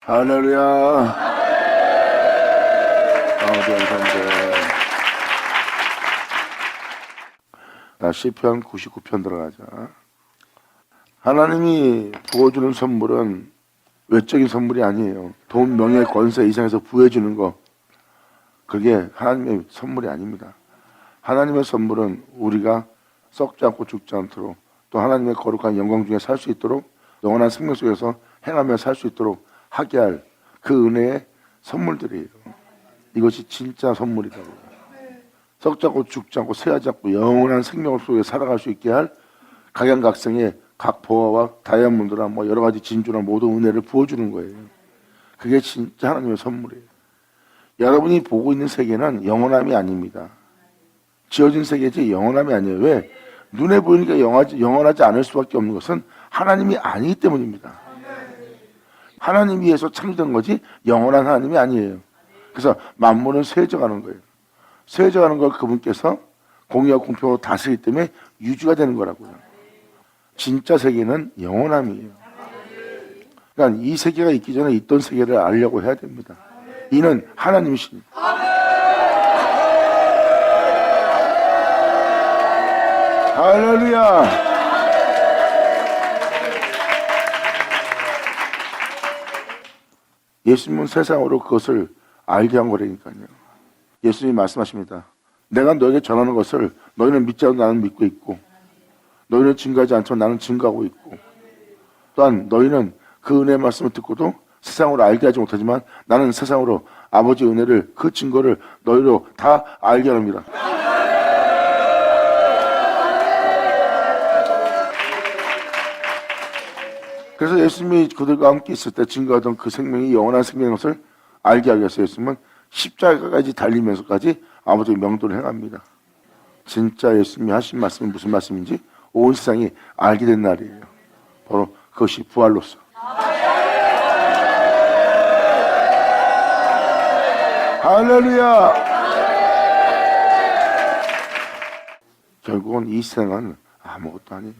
할렐루야. 감사합니다. 나 시편 99편 들어가자. 하나님이 부어주는 선물은 외적인 선물이 아니에요. 돈, 명예, 권세 이상에서 부어주는 거, 그게 하나님의 선물이 아닙니다. 하나님의 선물은 우리가 썩지 않고 죽지 않도록, 또 하나님의 거룩한 영광 중에 살 수 있도록, 영원한 생명 속에서 행하며 살 수 있도록 하게 할 그 은혜의 선물들이에요. 이것이 진짜 선물이라고. 썩지 않고 죽지 않고 쇠하지 않고 영원한 생명 속에 살아갈 수 있게 할 각양각색의 각 보화와 다이아몬드나 뭐 여러 가지 진주나 모든 은혜를 부어주는 거예요. 그게 진짜 하나님의 선물이에요. 여러분이 보고 있는 세계는 영원함이 아닙니다. 지어진 세계지 영원함이 아니에요. 왜? 눈에 보이니까 영원하지 않을 수밖에 없는 것은 하나님이 아니기 때문입니다. 하나님 위해서 창조된 거지 영원한 하나님이 아니에요. 그래서 만물은 쇠져가는 거예요. 쇠져가는 걸 그분께서 공의와 공평으로 다스리기 때문에 유지가 되는 거라고요. 진짜 세계는 영원함이에요. 그러니까 이 세계가 있기 전에 있던 세계를 알려고 해야 됩니다. 이는 하나님이십니다. 할렐루야. 예수님은 세상으로 그것을 알게 한 거라니까요. 예수님이 말씀하십니다. 내가 너에게 전하는 것을 너희는 믿지 않고 나는 믿고 있고, 너희는 증거하지 않지만 나는 증거하고 있고, 또한 너희는 그 은혜의 말씀을 듣고도 세상으로 알게 하지 못하지만 나는 세상으로 아버지의 은혜를, 그 증거를 너희로 다 알게 합니다. 그래서 예수님이 그들과 함께 있을 때 증거하던 그 생명이 영원한 생명인 것을 알게 하기 위해서 예수님은 십자가까지 달리면서까지 아버지의 명도를 행합니다. 진짜 예수님이 하신 말씀이 무슨 말씀인지 온 세상이 알게 된 날이에요. 바로 그것이 부활로서. 할렐루야. 결국은 이 세상은 아무것도 아니에요.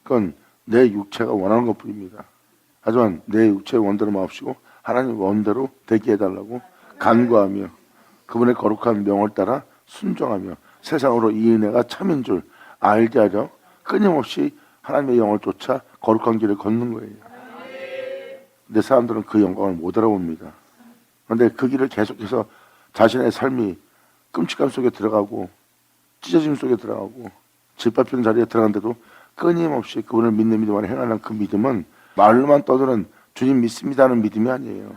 그건 내 육체가 원하는 것뿐입니다. 하지만 내 육체의 원대로 마옵시고 하나님 원대로 되게 해달라고 간구하며 그분의 거룩한 명을 따라 순종하며 세상으로 이 은혜가 참인 줄 알게 하려 끊임없이 하나님의 영을 쫓아 거룩한 길을 걷는 거예요. 근데 사람들은 그 영광을 못 알아봅니다. 그런데 그 길을 계속해서 자신의 삶이 끔찍함 속에 들어가고 찢어짐 속에 들어가고 짓밟히는 자리에 들어간데도 끊임없이 그분을 믿는 믿음 안에 행하는 그 믿음은 말로만 떠드는 주님 믿습니다 하는 믿음이 아니에요.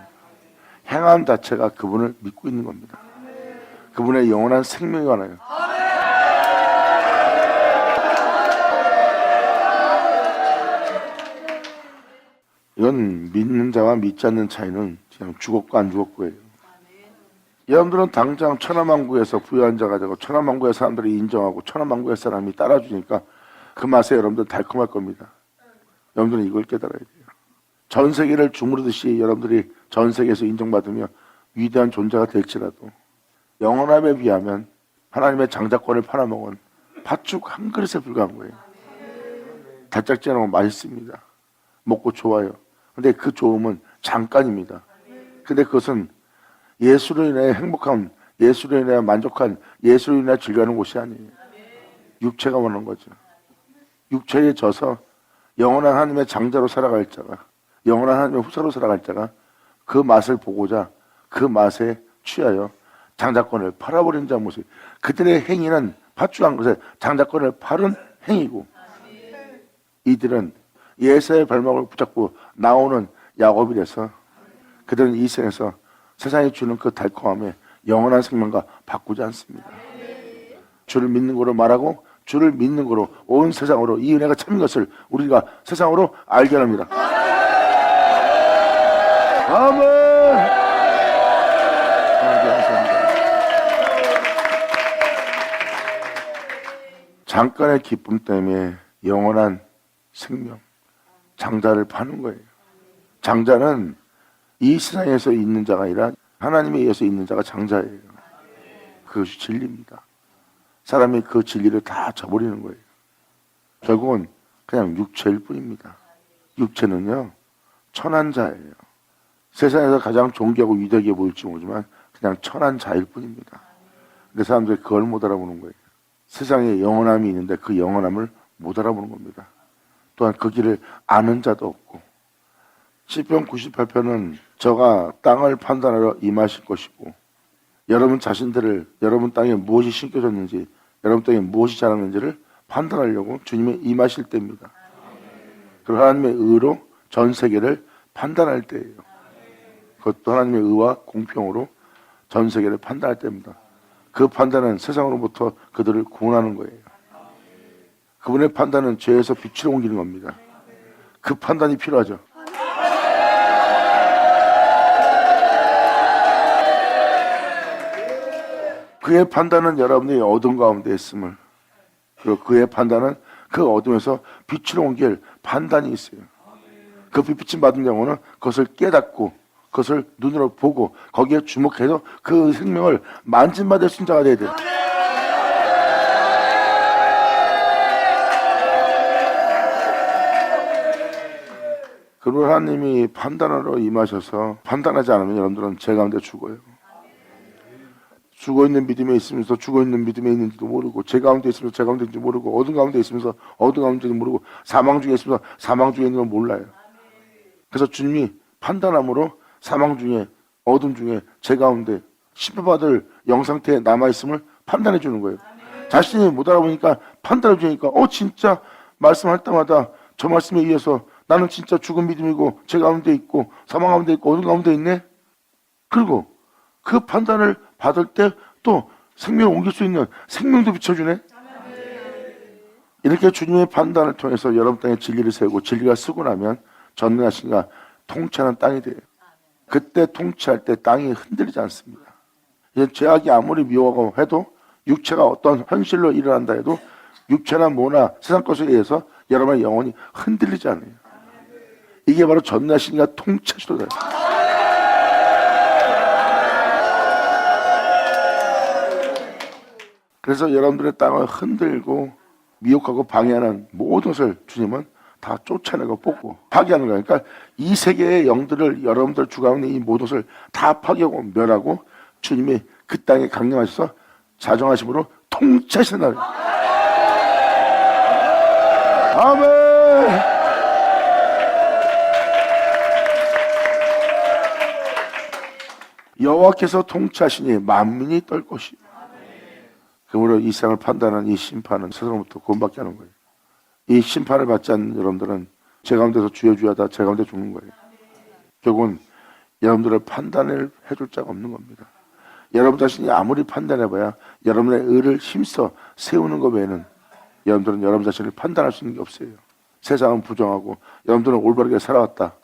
행함 자체가 그분을 믿고 있는 겁니다. 그분의 영원한 생명이 관하여. 이건 믿는 자와 믿지 않는 차이는 그냥 죽었고 안 죽었고예요. 여러분들은 당장 천하만국에서 부유한 자가 되고 천하만국의 사람들이 인정하고 천하만국의 사람이 따라주니까 그 맛에 여러분들 달콤할 겁니다. 여러분들은 이걸 깨달아야 돼요. 전 세계를 주무르듯이 여러분들이 전 세계에서 인정받으며 위대한 존재가 될지라도 영원함에 비하면 하나님의 장자권을 팔아먹은 팥죽 한 그릇에 불과한 거예요. 달짝지근하고 맛있습니다. 먹고 좋아요. 근데 그 좋음은 잠깐입니다. 근데 그것은 예수로 인해 행복한, 예수로 인해 만족한, 예수로 인해 즐거워하는 곳이 아니에요. 육체가 원하는 거죠. 육체에 져서 영원한 하나님의 장자로 살아갈 자가, 영원한 하나님의 후사로 살아갈 자가 그 맛을 보고자 그 맛에 취하여 장자권을 팔아버린 자 모습. 그들의 행위는 팥죽한 것에 장자권을 팔은 행위고, 이들은 예수의 발목을 붙잡고 나오는 야곱이라서 그들은 이 생에서 세상이 주는 그 달콤함에 영원한 생명과 바꾸지 않습니다. 주를 믿는 거로 말하고 주를 믿는 거로 온 세상으로 이 은혜가 참인 것을 우리가 세상으로 알게 합니다. 아멘. 잠깐의 기쁨 때문에 영원한 생명, 장자를 파는 거예요. 장자는 이 세상에서 있는 자가 아니라 하나님에 의해서 있는 자가 장자예요. 그것이 진리입니다. 사람이 그 진리를 다 저버리는 거예요. 결국은 그냥 육체일 뿐입니다. 육체는요, 천한 자예요. 세상에서 가장 존귀하고 위대하게 보일지 모르지만 그냥 천한 자일 뿐입니다. 근데 사람들이 그걸 못 알아보는 거예요. 세상에 영원함이 있는데 그 영원함을 못 알아보는 겁니다. 또한 그 길을 아는 자도 없고. 시편 98편은 저가 땅을 판단하러 임하실 것이고 여러분 자신들을 여러분 땅에 무엇이 심겨졌는지 여러분 땅에 무엇이 자랐는지를 판단하려고 주님이 임하실 때입니다. 그리고 하나님의 의로 전 세계를 판단할 때예요. 그것도 하나님의 의와 공평으로 전 세계를 판단할 때입니다. 그 판단은 세상으로부터 그들을 구원하는 거예요. 그분의 판단은 죄에서 빛으로 옮기는 겁니다. 그 판단이 필요하죠. 그의 판단은 여러분이 어둠 가운데 있음을, 그리고 그의 판단은 그 어둠에서 빛으로 옮길 판단이 있어요. 그 빛비침 받은 경우는 그것을 깨닫고 그것을 눈으로 보고 거기에 주목해서 그 생명을 만진받을 순자가 돼야 돼요. 그리고 하나님이 판단하러 임하셔서 판단하지 않으면 여러분들은 죄 가운데 죽어요. 죽어있는 믿음에 있으면서 죽어있는 믿음에 있는지도 모르고, 죄 가운데 있으면서 죄 가운데 있는지 모르고, 어둠 가운데 있으면서 어둠 가운데 있는지 모르고, 사망 중에 있으면서 사망 중에 있는 걸 몰라요. 그래서 주님이 판단함으로 사망 중에 어둠 중에 죄 가운데 심판받을 영상태에 남아있음을 판단해 주는 거예요. 자신이 못 알아보니까 판단해 주니까 진짜 말씀할 때마다 저 말씀에 의해서 나는 진짜 죽은 믿음이고 죄 가운데 있고 사망 가운데 있고 어둠 가운데 있네. 그리고 그 판단을 받을 때 또 생명을 옮길 수 있는 생명도 비춰주네. 이렇게 주님의 판단을 통해서 여러분 땅에 진리를 세우고 진리가 쓰고 나면 전능하신가 통치하는 땅이 돼요. 그때 통치할 때 땅이 흔들리지 않습니다. 이제 죄악이 아무리 미워하고 해도 육체가 어떤 현실로 일어난다 해도 육체나 뭐나 세상 것에 의해서 여러분의 영혼이 흔들리지 않아요. 이게 바로 전능하신가 통치하시도다. 그래서 여러분들의 땅을 흔들고 미혹하고 방해하는 모든 것을 주님은 다 쫓아내고 뽑고 파괴하는 거예요. 그러니까 이 세계의 영들을 여러분들 주관하는 이 모든 것을 다 파괴하고 멸하고 주님이 그 땅에 강림하셔서 자정하심으로 통치하시는 날. 아멘. 여호와께서 통치하시니 만민이 떨 것이요. 그러므로 이 세상을 판단하는 이 심판은 세상으로부터 구원받게 하는 거예요. 이 심판을 받지 않는 여러분들은 제 가운데서 주여주야다 제 가운데 죽는 거예요. 결국은 여러분들을 판단을 해줄 자가 없는 겁니다. 여러분 자신이 아무리 판단해봐야 여러분의 의를 힘써 세우는 것 외에는 여러분들은 여러분 자신을 판단할 수 있는 게 없어요. 세상은 부정하고 여러분들은 올바르게 살아왔다.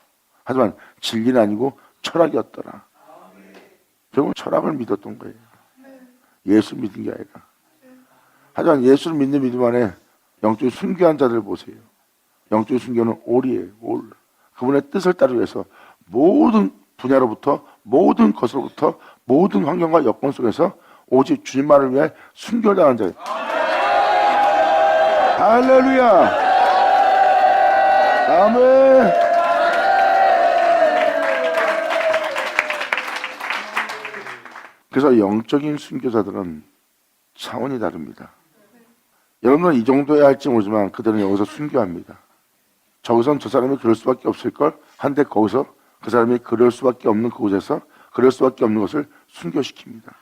하지만 진리는 아니고 철학이었더라. 결국은 철학을 믿었던 거예요. 예수 믿은 게 아니라. 하지만 예수를 믿는 믿음 안에 영적으로 순교한 자들 보세요. 영적인 순교는 올이에요. 올. 그분의 뜻을 따르기 위해서 모든 분야로부터 모든 것으로부터 모든 환경과 여건 속에서 오직 주님만을 위해 순교를 당한 자예요. 할렐루야. 아멘. 그래서 영적인 순교자들은 차원이 다릅니다. 여러분은 이 정도야 할지 모르지만 그들은 여기서 순교합니다. 저기선 저 사람이 그럴 수밖에 없을걸 한데 거기서 그 사람이 그럴 수밖에 없는 그곳에서 그럴 수밖에 없는 것을 순교시킵니다.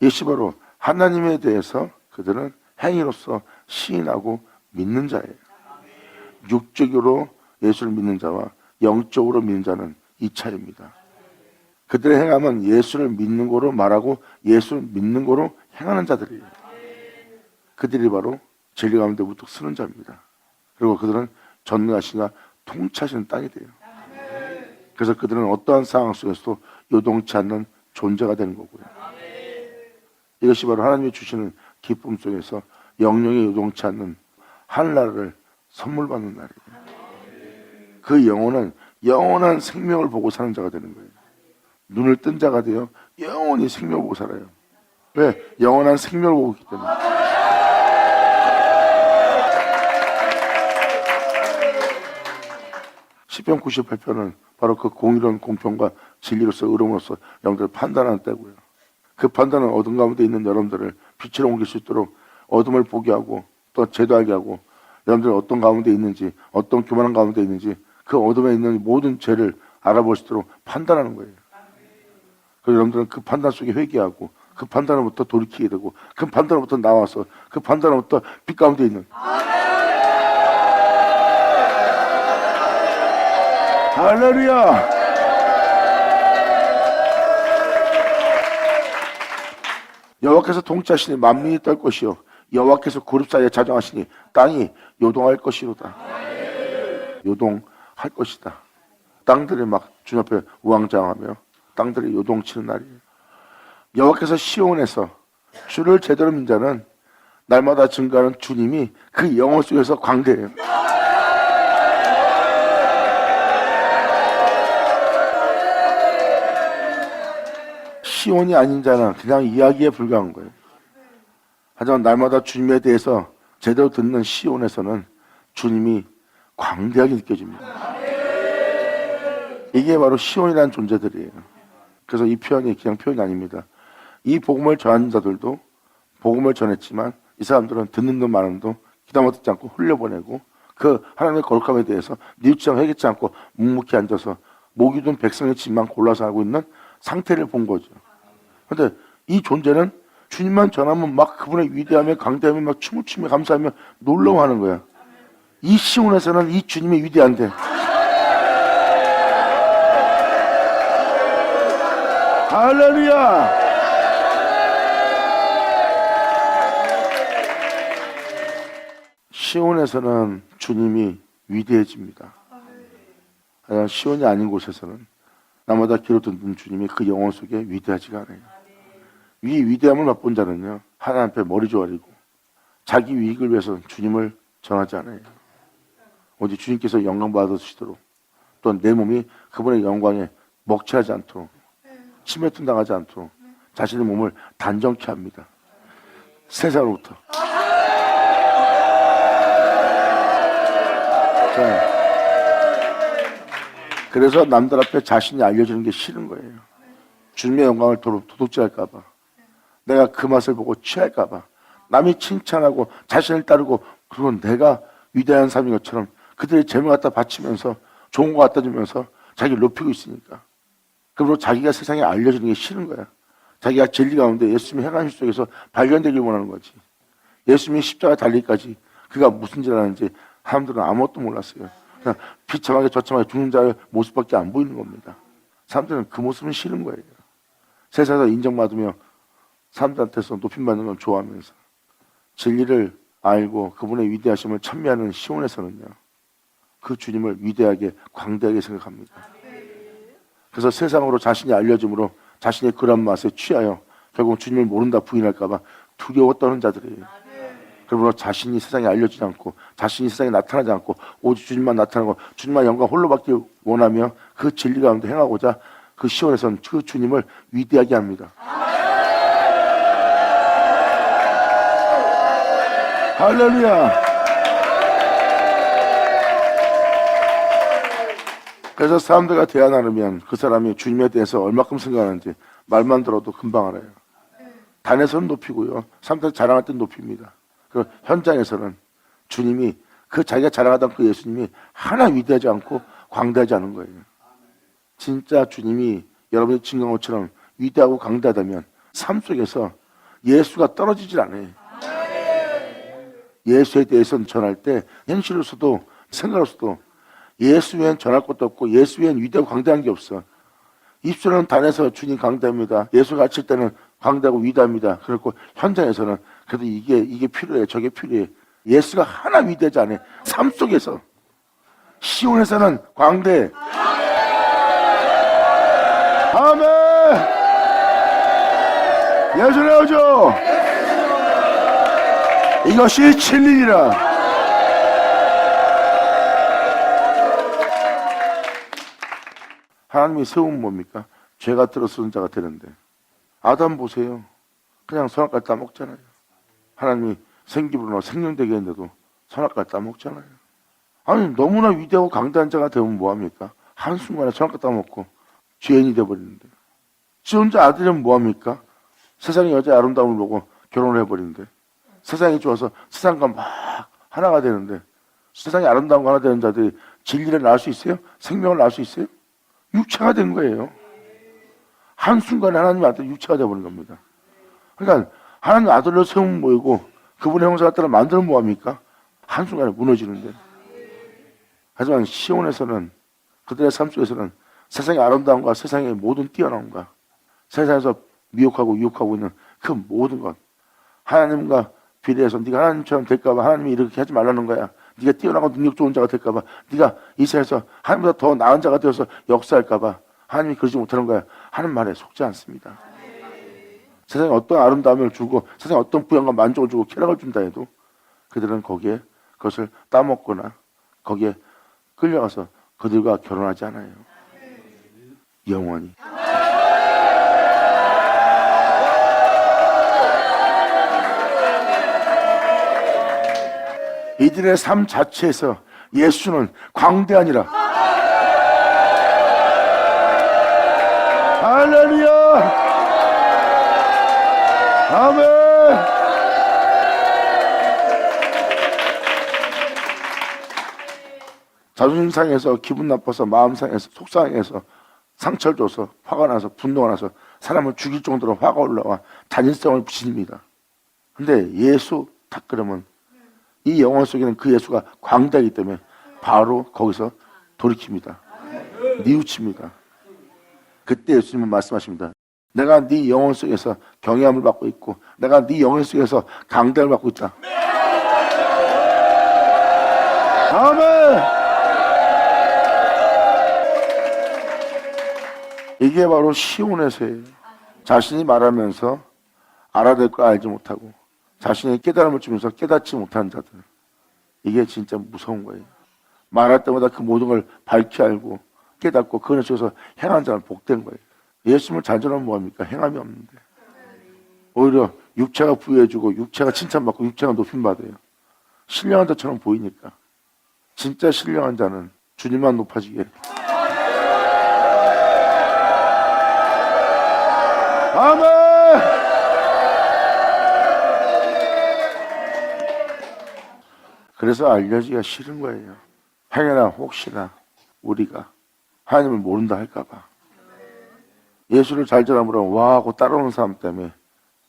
이것이 바로 하나님에 대해서 그들은 행위로서 시인하고 믿는 자예요. 육적으로 예수를 믿는 자와 영적으로 믿는 자는 이 차이입니다. 그들의 행함은 예수를 믿는 거로 말하고 예수를 믿는 거로 행하는 자들이에요. 그들이 바로 진리 가운데 우뚝 서는 자입니다. 그리고 그들은 전능하시나 통치하시는 땅이 돼요. 그래서 그들은 어떠한 상황 속에서도 요동치 않는 존재가 되는 거고요. 이것이 바로 하나님이 주시는 기쁨 속에서 영영이 요동치 않는 하늘나라를 선물 받는 날이에요. 그 영혼은 영원한 생명을 보고 사는 자가 되는 거예요. 눈을 뜬 자가 되어 영원히 생명을 보고 살아요. 왜? 영원한 생명을 보고 있기 때문에. 시편 98편은 바로 그 공의로운 공평과 진리로서 의로움으로서 여러분들을 판단하는 때고요. 그 판단은 어둠 가운데 있는 여러분들을 빛으로 옮길 수 있도록 어둠을 보게 하고 또 제도하게 하고 여러분들이 어떤 가운데 있는지 어떤 교만한 가운데 있는지 그 어둠에 있는 모든 죄를 알아볼 수 있도록 판단하는 거예요. 그래서 여러분들은 그 판단 속에 회개하고 그 판단으로부터 돌이키게 되고 그 판단으로부터 나와서 그 판단으로부터 빛 가운데 있는 할렐루야. 여호와께서 통치하시니 만민이 떨 것이요 여호와께서 그룹 사이에 자정하시니 땅이 요동할 것이로다. 요동할 것이다. 땅들이 막 주님 앞에 우왕좌왕하며 땅들이 요동치는 날이에요. 여호와께서 시온에서 주를 제대로 믿는 자는 날마다 증가하는 주님이 그 영혼 속에서 광대해요. 시온이 아닌 자는 그냥 이야기에 불과한 거예요. 하지만 날마다 주님에 대해서 제대로 듣는 시온에서는 주님이 광대하게 느껴집니다. 이게 바로 시온이라는 존재들이에요. 그래서 이 표현이 그냥 표현이 아닙니다. 이 복음을 전하는 자들도 복음을 전했지만 이 사람들은 듣는 놈 많은 놈 귀담아 듣지 않고 흘려보내고 그 하나님의 거룩함에 대해서 뉘우치지 않고 회개치 않고 묵묵히 앉아서 목이 든 백성의 집만 골라서 하고 있는 상태를 본 거죠. 그런데 이 존재는 주님만 전하면 막 그분의 위대함에 강대함에 막 춤을 추며 감사하며 놀라워하는 거야. 이 시온에서는 이 주님이 위대한데 할렐루야. 시온에서는 주님이 위대해집니다. 하지만 시온이 아닌 곳에서는 나마다 귀로 듣는 주님이 그 영혼 속에 위대하지가 않아요. 이 위대함을 맛본 자는요 하나님 앞에 머리 조아리고 자기 이익을 위해서 주님을 전하지 않아요. 오직 주님께서 영광 받으시도록 또 내 몸이 그분의 영광에 먹칠하지 않도록 침해tum 당하지 않도록 자신의 몸을 단정케 합니다. 세상으로부터. 자, 그래서 남들 앞에 자신이 알려주는 게 싫은 거예요. 주님의 영광을 도둑질할까 봐. 내가 그 맛을 보고 취할까 봐. 남이 칭찬하고 자신을 따르고 그리고 내가 위대한 삶인 것처럼 그들의 재물 갖다 바치면서 좋은 거 갖다 주면서 자기를 높이고 있으니까. 그리고 자기가 세상에 알려주는 게 싫은 거야. 자기가 진리 가운데 예수님의 행하심 속에서 발견되길 원하는 거지. 예수님이 십자가 달리기까지 그가 무슨 짓을 하는지 사람들은 아무것도 몰랐어요. 그냥 비참하게 저참하게 죽는 자의 모습밖에 안 보이는 겁니다. 사람들은 그 모습은 싫은 거예요. 세상에서 인정받으며 사람들한테서 높임받는 걸 좋아하면서 진리를 알고 그분의 위대하심을 찬미하는 시온에서는요 그 주님을 위대하게 광대하게 생각합니다. 그래서 세상으로 자신이 알려짐으로 자신의 그런 맛에 취하여 결국 주님을 모른다 부인할까 봐 두려워 떠는 자들이에요. 그러므로 자신이 세상에 알려지지 않고 자신이 세상에 나타나지 않고 오직 주님만 나타나고 주님만 영광 홀로 받기 원하며 그 진리 가운데 행하고자 그 시온에서는 그 주님을 위대하게 합니다. 할렐루야. 그래서 사람들과 대화 나누면 그 사람이 주님에 대해서 얼마큼 생각하는지 말만 들어도 금방 알아요. 단에서는 높이고요. 사람들 자랑할 땐 높입니다. 그 현장에서는 주님이 그 자기가 자랑하던 그 예수님이 하나 위대하지 않고 광대하지 않은 거예요. 진짜 주님이 여러분의 증거한 것처럼 위대하고 강대하다면 삶 속에서 예수가 떨어지질 않아요. 예수에 대해서는 전할 때 현실로서도 생각으로서도 예수 외엔 전할 것도 없고 예수 외엔 위대하고 강대한 게 없어. 입술은 단에서 주님 강대합니다. 예수 가르칠 때는 광대하고 위대합니다. 그렇고 현장에서는 그래도 이게 필요해, 저게 필요해. 예수가 하나 위대하지 않아요. 삶 속에서. 시온에서는 광대. 아멘. 예수 나오죠. 이것이 진리니라. 하나님이 세우면 뭡니까? 죄가 들어서는 자가 되는데 아담 보세요. 그냥 선악과를 따먹잖아요. 하나님이 생기부로 생명되게 했는데도 선악과를 따먹잖아요. 아니 너무나 위대하고 강대한 자가 되면 뭐합니까? 한순간에 천을 갖다 먹고 죄인이 돼버리는데, 지 혼자 아들이면 뭐합니까? 세상의 여자의 아름다움을 보고 결혼을 해버리는데, 세상이 좋아서 세상과 막 하나가 되는데, 세상의 아름다움과 하나 되는 자들이 진리를 낳을 수 있어요? 생명을 낳을 수 있어요? 육체가 된 거예요. 한순간에 하나님 아들 육체가 되어버린 겁니다. 그러니까 하나님 아들로 세움 모이고 그분의 형상을 따라 만들면 뭐합니까? 한순간에 무너지는데. 하지만 시온에서는, 그들의 삶 속에서는 세상의 아름다움과 세상의 모든 뛰어남과 세상에서 미혹하고 유혹하고 있는 그 모든 것, 하나님과 비례해서 네가 하나님처럼 될까봐 하나님이 이렇게 하지 말라는 거야. 네가 뛰어나고 능력 좋은 자가 될까봐, 네가 이 세상에서 하나님보다 더 나은 자가 되어서 역사할까봐 하나님이 그러지 못하는 거야 하는 말에 속지 않습니다. 세상에 어떤 아름다움을 주고 세상에 어떤 부양과 만족을 주고 쾌락을 준다 해도 그들은 거기에 그것을 따먹거나 거기에 끌려가서 그들과 결혼하지 않아요. 영원히. 이들의 삶 자체에서 예수는 광대하니라. 할렐루야. 아멘. 자존심 상해서, 기분 나빠서, 마음 상해서, 속상해서, 상처를 줘서, 화가 나서, 분노가 나서 사람을 죽일 정도로 화가 올라와 단일성을 부십니다. 근데 예수 딱 그러면 이 영혼 속에는 그 예수가 광대하기 때문에 바로 거기서 돌이킵니다. 뉘우칩니다. 그때 예수님은 말씀하십니다. 내가 네 영혼 속에서 경외함을 받고 있고 내가 네 영혼 속에서 강대를 받고 있다. 아멘. 이게 바로 시온에서예요. 자신이 말하면서 알아낼 걸 알지 못하고 자신의 깨달음을 주면서 깨닫지 못하는 자들, 이게 진짜 무서운 거예요. 말할 때마다 그 모든 걸 밝히 알고 깨닫고 그것 속에서 행한 자는 복된 거예요. 예수님을 잔존하면 뭐합니까? 행함이 없는데 오히려 육체가 부여해주고 육체가 칭찬받고 육체가 높임받아요. 신령한 자처럼 보이니까. 진짜 신령한 자는 주님만 높아지게. 아멘. 그래서 알려지기가 싫은 거예요. 행여나 혹시나 우리가 하나님을 모른다 할까봐. 예수를 잘 전함으로 와 하고 따라오는 사람 때문에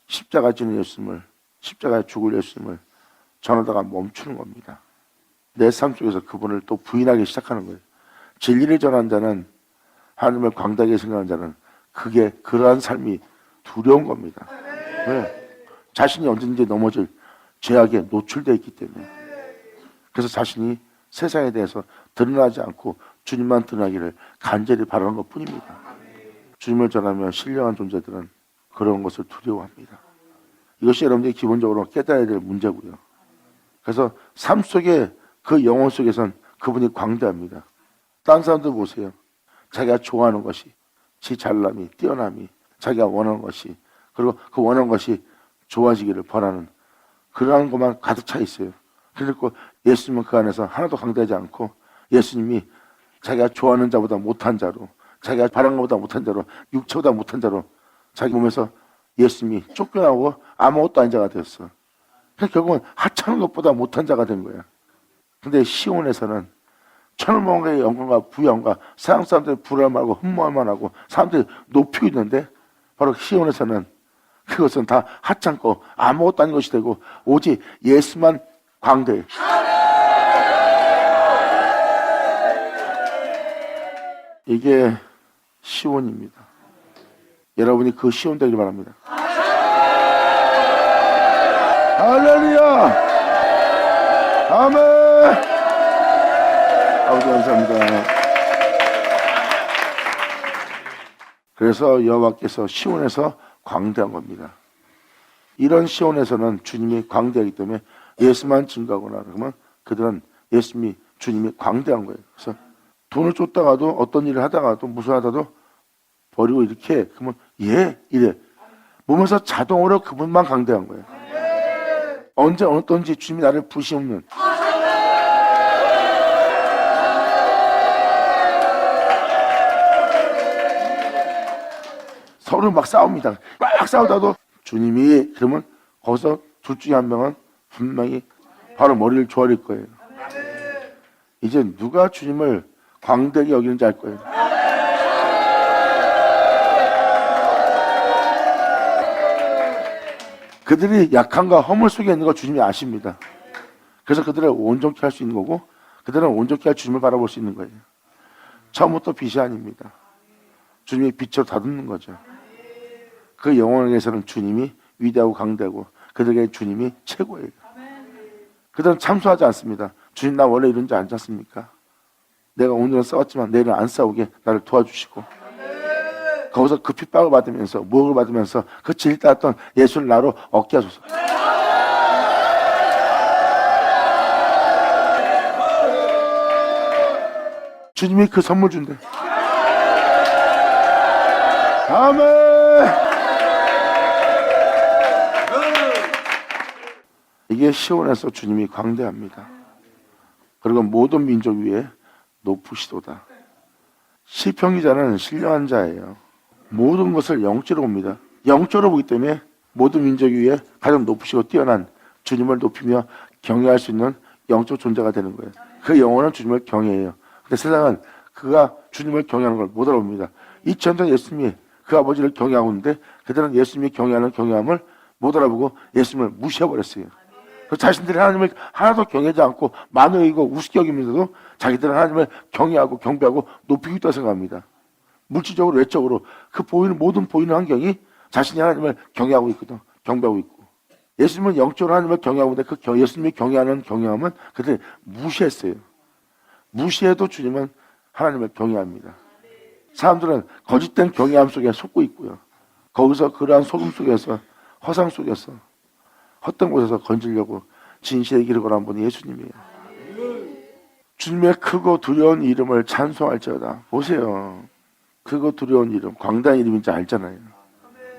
십자가 지는 예수님을, 십자가에 죽을 예수님을 전하다가 멈추는 겁니다. 내 삶 속에서 그분을 또 부인하기 시작하는 거예요. 진리를 전한 자는, 하나님을 광대하게 생각하는 자는 그게 그러한 삶이 두려운 겁니다. 왜? 자신이 언제든지 넘어질 죄악에 노출되어 있기 때문에. 그래서 자신이 세상에 대해서 드러나지 않고 주님만 드러나기를 간절히 바라는 것 뿐입니다. 주님을 전하면 신령한 존재들은 그런 것을 두려워합니다. 이것이 여러분들이 기본적으로 깨달아야 될 문제고요. 그래서 삶 속에 그 영혼 속에선 그분이 광대합니다. 다른 사람들 보세요. 자기가 좋아하는 것이, 지 잘남이, 뛰어남이, 자기가 원하는 것이, 그리고 그 원하는 것이 좋아지기를 바라는 그러한 것만 가득 차 있어요. 그리고 예수님은 그 안에서 하나도 강대하지 않고 예수님이 자기가 좋아하는 자보다 못한 자로, 자기가 바라는 것보다 못한 자로, 육체보다 못한 자로 자기 몸에서 예수님이 쫓겨나고 아무것도 아닌 자가 되었어. 그래서 결국은 하찮은 것보다 못한 자가 된 거야. 근데 시온에서는 천만국의 영광과 부영과 세상 사람들이 부러워 말고 흠모할만 하고 사람들이 높이고 있는데 바로 시온에서는 그것은 다 하찮고 아무것도 아닌 것이 되고 오직 예수만 광대해. 이게 시온입니다. 여러분이 그 시온 되길 바랍니다. 할렐루야. 아멘. 아버지 감사합니다. 그래서 여호와께서 시온에서 광대한 겁니다. 이런 시온에서는 주님이 광대하기 때문에 예수만 증거하거나 그러면 그들은 예수님이 주님이 광대한 거예요. 그래서 돈을 쫓다가도 어떤 일을 하다가도 무슨 하다도 버리고 이렇게 그러면 예 이래 몸에서 자동으로 그분만 강대한 거예요. 언제 어떤지 주님이 나를 부심없는 서로 막 싸웁니다. 막 싸우다도 주님이 그러면 거기서 둘 중에 한 명은 분명히 바로 머리를 조아릴 거예요. 이제 누가 주님을 광대하게 여기는지 알 거예요. 그들이 약함과 허물 속에 있는 걸 주님이 아십니다. 그래서 그들을 온전케 할 수 있는 거고 그들은 온전케 할 주님을 바라볼 수 있는 거예요. 처음부터 빛이 아닙니다. 주님이 빛으로 다듬는 거죠. 그 영혼에게서는 주님이 위대하고 강대하고 그들에게 주님이 최고예요. 그들은 참소하지 않습니다. 주님 나 원래 이런 줄 알지 않습니까? 내가 오늘은 싸웠지만 내일은 안 싸우게 나를 도와주시고 거기서 그 핍박을 받으면서 무역을 받으면서 그 진리 따랐던 예수를 나로 얻게 하소서. 주님이 그 선물 준대. 아멘. 이게 시온에서 주님이 광대합니다. 그리고 모든 민족 위에 높으시도다. 시편 기자는 신령한 자예요. 모든 것을 영적으로 봅니다. 영적으로 보기 때문에 모든 민족 위에 가장 높으시고 뛰어난 주님을 높이며 경외할 수 있는 영적 존재가 되는 거예요. 그 영혼은 주님을 경외해요. 근데 세상은 그가 주님을 경외하는 걸 못 알아봅니다. 2000년 예수님이 그 아버지를 경외하고 있는데 그들은 예수님이 경외하는 경외함을 못 알아보고 예수님을 무시해버렸어요. 그 자신들이 하나님을 하나도 경외하지 않고 만을 여기고 우습게 여기면서도 자기들은 하나님을 경외하고 경배하고 높이고 있다고 생각합니다. 물질적으로 외적으로 그 보이는 모든 보이는 환경이 자신이 하나님을 경외하고 있거든. 경배하고 있고 예수님은 영적으로 하나님을 경외하고 있는데 그 예수님이 경외하는 경외함은 그들이 무시했어요. 무시해도 주님은 하나님을 경외합니다. 사람들은 거짓된 경외함 속에 속고 있고요. 거기서 그러한 속음 속에서 허상 속에서 헛된 곳에서 건지려고 진실의 길을 걸어온 분이 예수님이에요. 주님의 크고 두려운 이름을 찬송할지어다. 보세요. 크고 두려운 이름, 광대한 이름인지 알잖아요.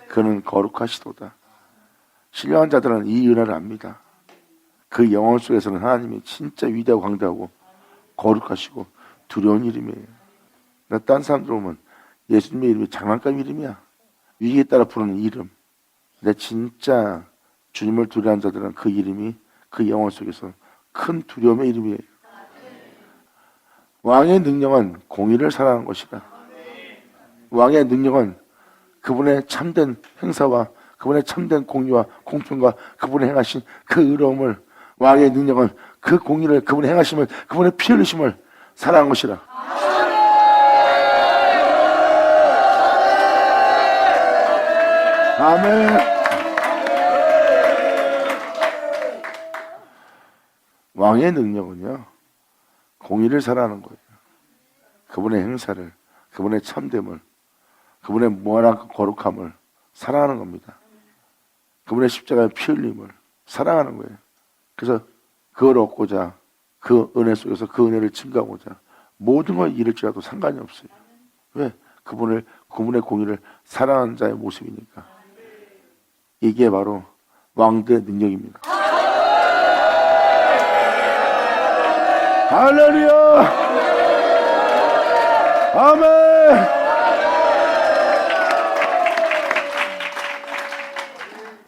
그는 거룩하시도다. 신령한 자들은 이 은혜를 압니다. 그 영혼 속에서는 하나님이 진짜 위대하고 광대하고 거룩하시고 두려운 이름이에요. 딴 사람들 보면 예수님의 이름이 장난감 이름이야. 위기에 따라 부르는 이름. 근데 진짜 주님을 두려워하는 자들은 그 이름이 그 영혼 속에서 큰 두려움의 이름이에요. 왕의 능력은 공의를 사랑하는 것이다. 왕의 능력은 그분의 참된 행사와 그분의 참된 공의와 공평과 그분의 행하신 그 의로움을 왕의 능력은 그 공의를 그분의 행하심을 그분의 피 흘리심을 사랑하는 것이라. 아멘. 왕의 능력은요 공의를 사랑하는 거예요. 그분의 행사를 그분의 참됨을 그분의 무한한 거룩함을 사랑하는 겁니다. 그분의 십자가의 피 흘림을 사랑하는 거예요. 그래서 그걸 얻고자 그 은혜 속에서 그 은혜를 증가하고자 모든 걸 잃을지라도 상관이 없어요. 왜? 그분의 공의를 사랑하는 자의 모습이니까. 이게 바로 왕들의 능력입니다. 할렐루야! 아멘!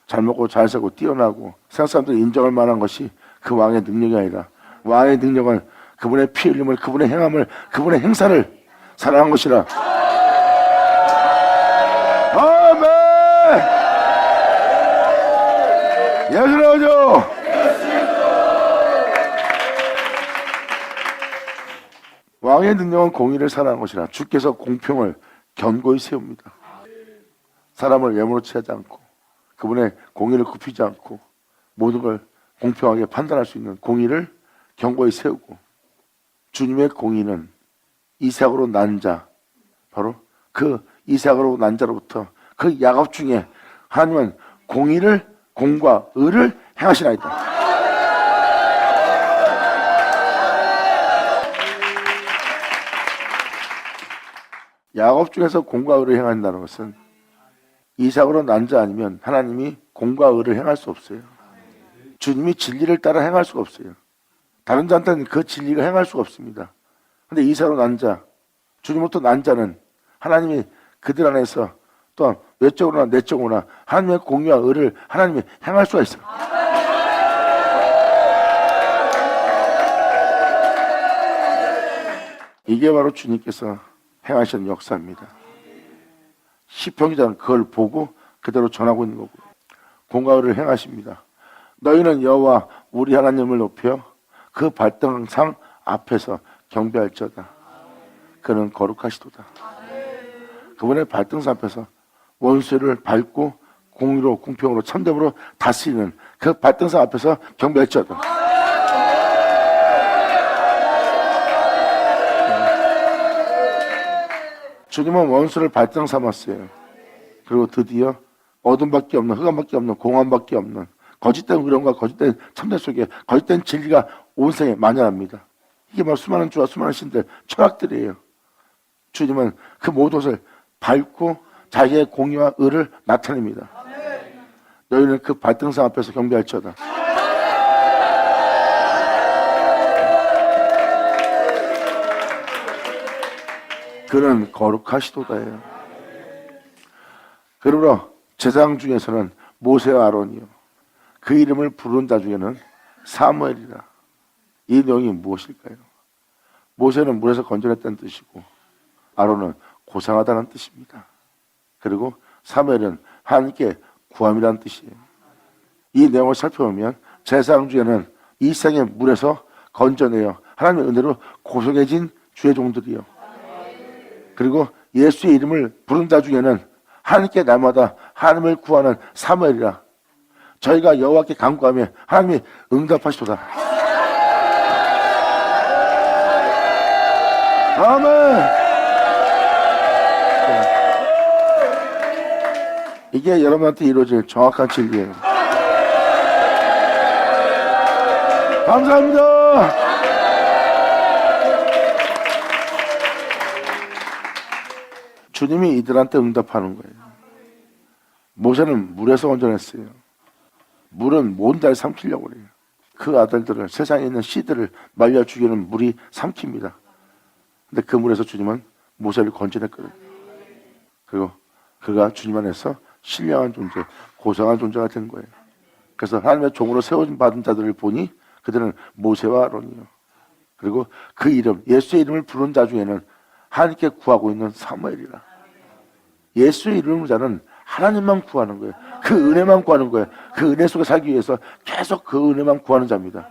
잘 먹고 잘 살고 뛰어나고 세상 사람들이 인정할 만한 것이 그 왕의 능력이 아니라 왕의 능력은 그분의 피 흘림을 그분의 행함을 그분의 행사를 사랑한 것이라. 아멘! 예수 나오죠. 왕의 능력은 공의를 사랑하는 것이라. 주께서 공평을 견고히 세웁니다. 사람을 외모로 취하지 않고 그분의 공의를 굽히지 않고 모든 걸 공평하게 판단할 수 있는 공의를 견고히 세우고 주님의 공의는 이삭으로 난 자, 바로 그 이삭으로 난 자로부터 그 야곱 중에 하나님은 공과 의를 행하시나이다. 야곱 중에서 공과 의를 행한다는 것은 이삭으로 난 자 아니면 하나님이 공과 의를 행할 수 없어요. 주님이 진리를 따라 행할 수가 없어요. 다른 자한테는 그 진리가 행할 수가 없습니다. 그런데 이삭으로 난 자, 주님으로부터 난 자는 하나님이 그들 안에서 또한 외적으로나 내적으로나 하나님의 공의와 의를 하나님이 행할 수가 있어요. 이게 바로 주님께서 행하시는 역사입니다. 시편 기자는 그걸 보고 그대로 전하고 있는 거고요. 공과 의를 행하십니다. 너희는 여호와 우리 하나님을 높여 그 발등상 앞에서 경배할지어다. 그는 거룩하시도다. 그분의 발등상 앞에서 원수를 밟고 공의로 공평으로 참됨으로 다스리는 그 발등상 앞에서 경배할지어다. 주님은 원수를 발등 삼았어요. 그리고 드디어 어둠밖에 없는, 흑암밖에 없는, 공허함밖에 없는 거짓된 의론과 거짓된 참된 속에 거짓된 진리가 온 세상에 만연합니다. 이게 뭐 수많은 주와 수많은 신들, 철학들이에요. 주님은 그 모든 것을 밟고 자기의 공의와 의를 나타냅니다. 너희는 그 발등상 앞에서 경배할지어다. 그는 거룩하시도다예요. 그러므로 제사장 중에서는 모세와 아론이요, 그 이름을 부른 자 중에는 사무엘이라. 이 내용이 무엇일까요? 모세는 물에서 건져냈다는 뜻이고 아론은 고상하다는 뜻입니다. 그리고 사무엘은 하나님께 구함이라는 뜻이에요. 이 내용을 살펴보면 제사장 중에는 이 생의 물에서 건져내어 하나님의 은혜로 고속해진 주의 종들이요, 그리고 예수의 이름을 부른 자 중에는 하나님께 날마다 하나님을 구하는 사무엘이라. 저희가 여호와께 간구하며 하나님이 응답하시도다. 아멘. 이게 여러분한테 이루어질 정확한 진리예요. 감사합니다. 주님이 이들한테 응답하는 거예요. 모세는 물에서 건져냈어요. 물은 몬달 삼키려고 그래요. 그 아들들을, 세상에 있는 씨들을 말려 죽이는 물이 삼킵니다. 근데 그 물에서 주님은 모세를 건져냈거든요. 그리고 그가 주님 안에서 신령한 존재, 고상한 존재가 된 거예요. 그래서 하나님의 종으로 세워진 받은 자들을 보니 그들은 모세와 아론이요, 그리고 그 이름, 예수의 이름을 부른 자 중에는 하나님께 구하고 있는 사무엘이라. 예수의 이름을 자는 하나님만 구하는 거예요. 그 은혜만 구하는 거예요. 그 은혜 속에 살기 위해서 계속 그 은혜만 구하는 자입니다.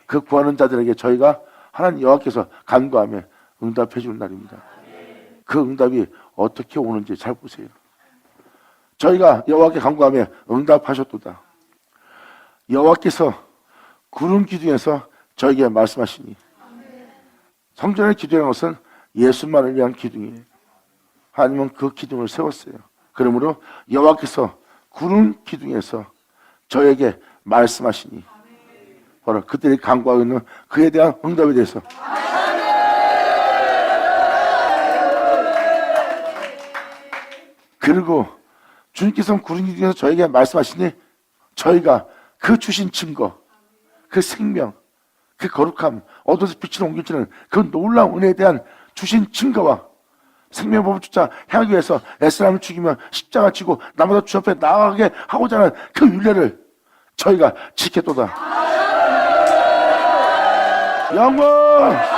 그 구하는 자들에게 저희가 하나님 여호와께서 간구하며 응답해 주는 날입니다. 그 응답이 어떻게 오는지 잘 보세요. 저희가 여호와께 간구하며 응답하셨도다. 여호와께서 구름 기둥에서 저에게 말씀하시니, 성전의 기둥이라는 것은 예수만을 위한 기둥이에요. 하나님은 그 기둥을 세웠어요. 그러므로 여호와께서 구름 기둥에서 저에게 말씀하시니, 바로 그들이 간구하고 있는 그에 대한 응답에 대해서 그리고 주님께서 구름 기둥에서 저에게 말씀하시니, 저희가 그 주신 증거, 그 생명, 그 거룩함, 어두워서 빛으로 옮겨지는 그 놀라운 은혜에 대한 주신 증거와 생명법을 쫓아 향하기 위해서 애쓰람을 죽이며 십자가 지고 나보다 주 앞에 나아가게 하고자 하는 그 율례를 저희가 지켰도다. 영광!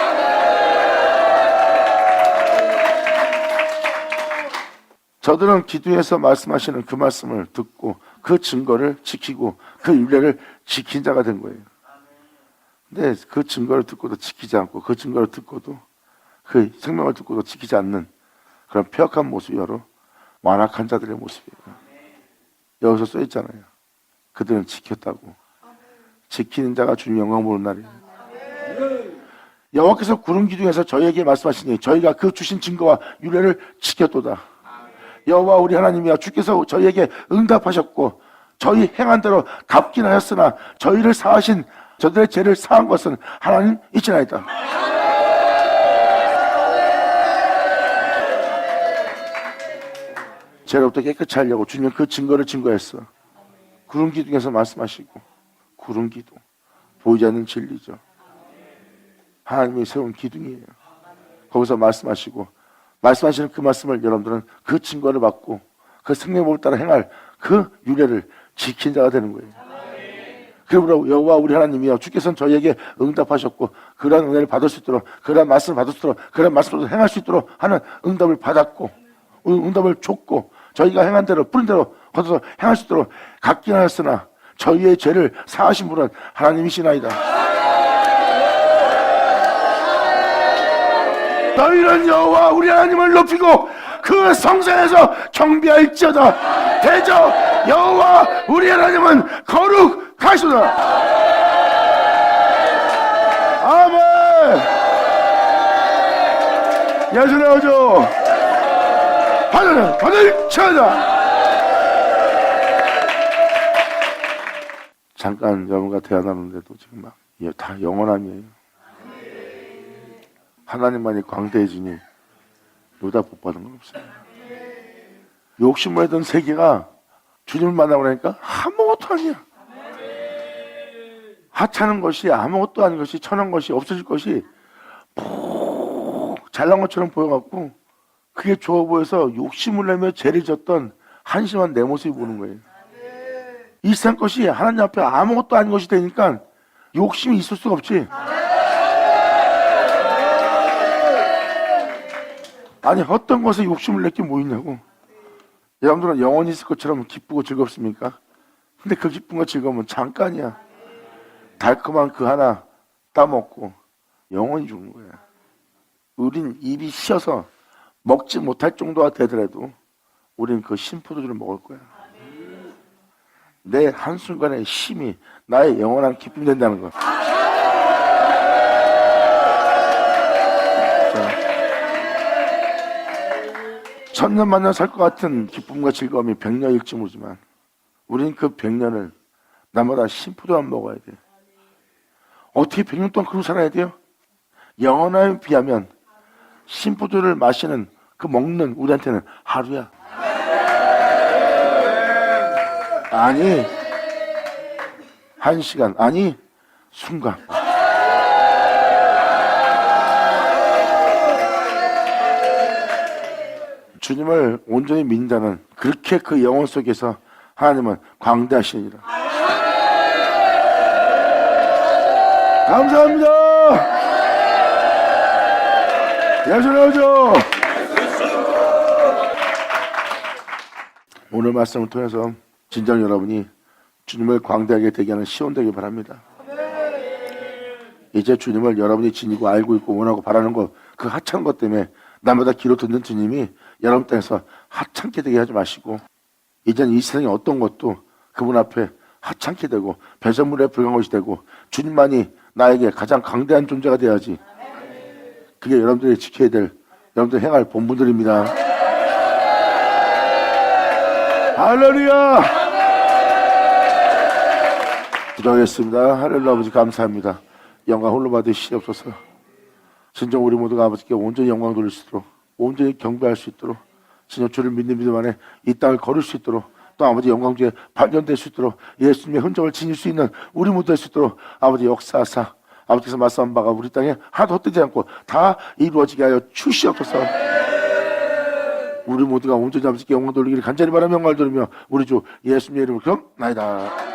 저들은 기도에서 말씀하시는 그 말씀을 듣고 그 증거를 지키고 그 율례를 지킨 자가 된 거예요. 근데 그 증거를 듣고도 지키지 않고, 그 증거를 듣고도 그 생명을 듣고도 지키지 않는 그런 폐역한 모습이 바로 완악한 자들의 모습이에요. 여기서 써 있잖아요. 그들은 지켰다고. 지키는 자가 주님 영광 보는 날이에요. 여호와께서 구름 기둥에서 저희에게 말씀하시니 저희가 그 주신 증거와 율례를 지켰도다. 여호와 우리 하나님이여, 주께서 저희에게 응답하셨고 저희 행한 대로 갚긴 하였으나 저희를 사하신 저들의 죄를 사한 것은 하나님이시나이다. 죄로부터 깨끗이 하려고 주님은 그 증거를 증거했어. 구름 기둥에서 말씀하시고, 구름 기둥, 보이지 않는 진리죠. 하나님이 세운 기둥이에요. 거기서 말씀하시고, 말씀하시는 그 말씀을 여러분들은 그 증거를 받고 그 생명법을 따라 행할 그 유례를 지킨 자가 되는 거예요. 그러므로 여호와 우리 하나님이여 주께서는 저희에게 응답하셨고 그러한 은혜를 받을 수 있도록 그러한 말씀을 받을 수 있도록 그러한 말씀을 행할 수 있도록 하는 응답을 받았고 응답을 줬고 저희가 행한 대로 뿌린 대로 거둬서 행할 수 있도록 갖긴 하였으나 저희의 죄를 사하신 분은 하나님이시나이다. 너희는 여호와 우리 하나님을 높이고 그 성전에서 경배할지어다. 대저 여호와 우리 하나님은 거룩하시도다. 아멘. 예수 나오죠. 하늘은 받을지어다. 잠깐 여러분과 대화 나누는데도 지금 막 다 영원함이에요. 하나님만이 광대해지니 누구다 복 받은 건 없어요. 욕심을 했던 세계가 주님을 만나고 나니까 아무것도 아니야. 하찮은 것이 아무것도 아닌 것이 천한 것이 없어질 것이 푹 잘난 것처럼 보여갖고 그게 좋아 보여서 욕심을 내며 죄를 졌던 한심한 내 모습이 보는 거예요. 이 세상 것이 하나님 앞에 아무것도 아닌 것이 되니까 욕심이 있을 수가 없지. 아니 어떤 것에 욕심을 낼 게 뭐 있냐고. 여러분들은 영원히 있을 것처럼 기쁘고 즐겁습니까? 근데 그 기쁨과 즐거움은 잠깐이야. 달콤한 그 하나 따먹고 영원히 죽는 거야. 우린 입이 쉬어서 먹지 못할 정도가 되더라도 우린 그 신포도주를 먹을 거야. 내 한순간의 힘이 나의 영원한 기쁨이 된다는 거. 천년 만년 살 것 같은 기쁨과 즐거움이 100년일지 모르지만 우린 그 100년을 날마다 신포도만 먹어야 돼. 어떻게 100년 동안 그러고 살아야 돼요? 영원함에 비하면 신포도를 마시는 그 먹는 우리한테는 하루야. 아니 1시간 아니 순간. 주님을 온전히 믿는 자는 그렇게 그 영혼 속에서 하나님은 광대하시니라. 감사합니다. 예수 나오죠. 오늘 말씀을 통해서 진정 여러분이 주님을 광대하게 되게 하는 시온 되길 바랍니다. 이제 주님을 여러분이 지니고 알고 있고 원하고 바라는 것, 그 하찮은 것 때문에 날마다 귀로 듣는 주님이 여러분 땅에서 하찮게 되게 하지 마시고 이제는 이 세상의 어떤 것도 그분 앞에 하찮게 되고 배설물에 불과한 것이 되고 주님만이 나에게 가장 강대한 존재가 돼야지. 그게 여러분들이 지켜야 될, 여러분들 행할 본분들입니다. 할렐루야. 기도하겠습니다. 할렐루야. 아버지 감사합니다. 영광 홀로 받으시옵소서. 진정 우리 모두가 아버지께 온전히 영광 돌릴 수 있도록 온전히 경배할 수 있도록 진정 주를 믿는 믿음 안에 이 땅을 걸을 수 있도록 또 아버지 영광주에 발견될 수 있도록 예수님의 흔적을 지닐 수 있는 우리 모두 될 수 있도록 아버지 역사하사 아버지께서 말씀한 바가 우리 땅에 하나도 헛되지 않고 다 이루어지게 하여 주시옵소서. 우리 모두가 온전히 아버지께 영광 돌리기를 간절히 바라며 영광을 돌리며 우리 주 예수님의 이름으로 기도나이다.